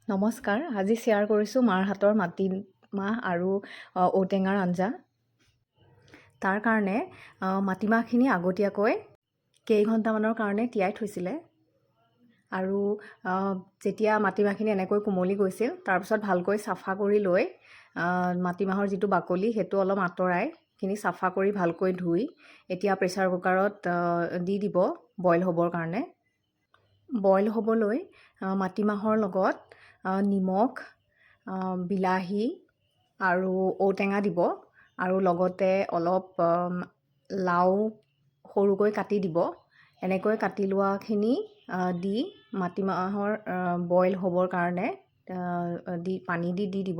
নমস্কাৰ, আজি শ্বেয়াৰ কৰিছোঁ মাৰ হাতৰ মাটিমাহ আৰু ঔটেঙাৰ আঞ্জা। তাৰ কাৰণে মাটিমাহখিনি আগতীয়াকৈ কেইঘণ্টামানৰ কাৰণে তিয়াই থৈছিলে আৰু যেতিয়া মাটিমাহখিনি এনেকৈ কোমলি গৈছিল তাৰপিছত ভালকৈ চাফা কৰি লৈ মাটিমাহৰ যিটো বাকলি সেইটো অলপ আঁতৰাই খিনি চাফা কৰি ভালকৈ ধুই এতিয়া প্ৰেছাৰ কুকাৰত দি দিব বইল হ'বৰ কাৰণে। বইল হ'বলৈ মাটিমাহৰ লগত নিমখ, বিলাহী আৰু ঔটেঙা দিব আৰু লগতে অলপ লাও সৰুকৈ কাটি দিব। এনেকৈ কাটি লোৱাখিনি দি মাটিমাহৰ বইল হ'বৰ কাৰণে পানী দি দিব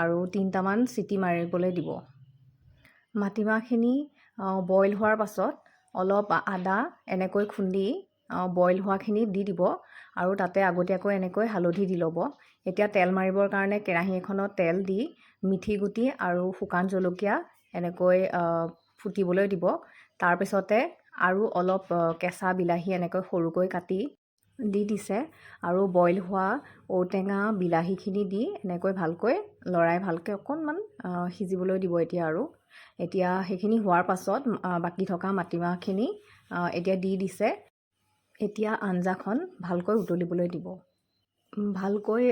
আৰু 3টামান চিটি মাৰিবলৈ দিব। মাটিমাহখিনি বইল হোৱাৰ পাছত অলপ আদা এনেকৈ খুন্দি বইল হোৱাখিনি দি দিব আৰু তাতে আগতীয়াকৈ এনেকৈ হালধি দি ল'ব। এতিয়া তেল মাৰিবৰ কাৰণে কেৰাহী এখনত তেল দি মিঠি গুটি আৰু শুকান জলকীয়া এনেকৈ ফুটিবলৈ দিব। তাৰপিছতে আৰু অলপ কেঁচা বিলাহী এনেকৈ সৰুকৈ কাটি দি দিছে আৰু বইল হোৱা ঔটেঙা বিলাহীখিনি দি এনেকৈ ভালকৈ লৰাই ভালকৈ অকণমান সিজিবলৈ দিব। এতিয়া সেইখিনি হোৱাৰ পাছত বাকী থকা মাটিমাহখিনি এতিয়া দি দিছে। এতিয়া আঞ্জাখন ভালকৈ উতলিবলৈ দিব। ভালকৈ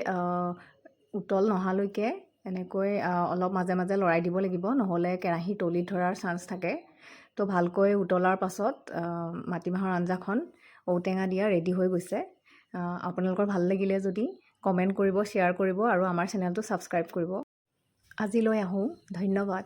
উতল নহালৈকে এনেকৈ অলপ মাজে মাজে লৰাই দিব লাগিব, নহ'লে কেৰাহী তলিত ধৰাৰ চান্স থাকে। তো ভালকৈ উতলাৰ পাছত মাটিমাহৰ আঞ্জাখন ঔটেঙা দিয়া ৰেডি হৈ গৈছে। আপোনালোকৰ ভাল লাগিলে যদি কমেণ্ট কৰিব, শ্বেয়াৰ কৰিব আৰু আমাৰ চেনেলটো ছাবস্ক্ৰাইব কৰিব। আজিলৈ আহোঁ, ধন্যবাদ।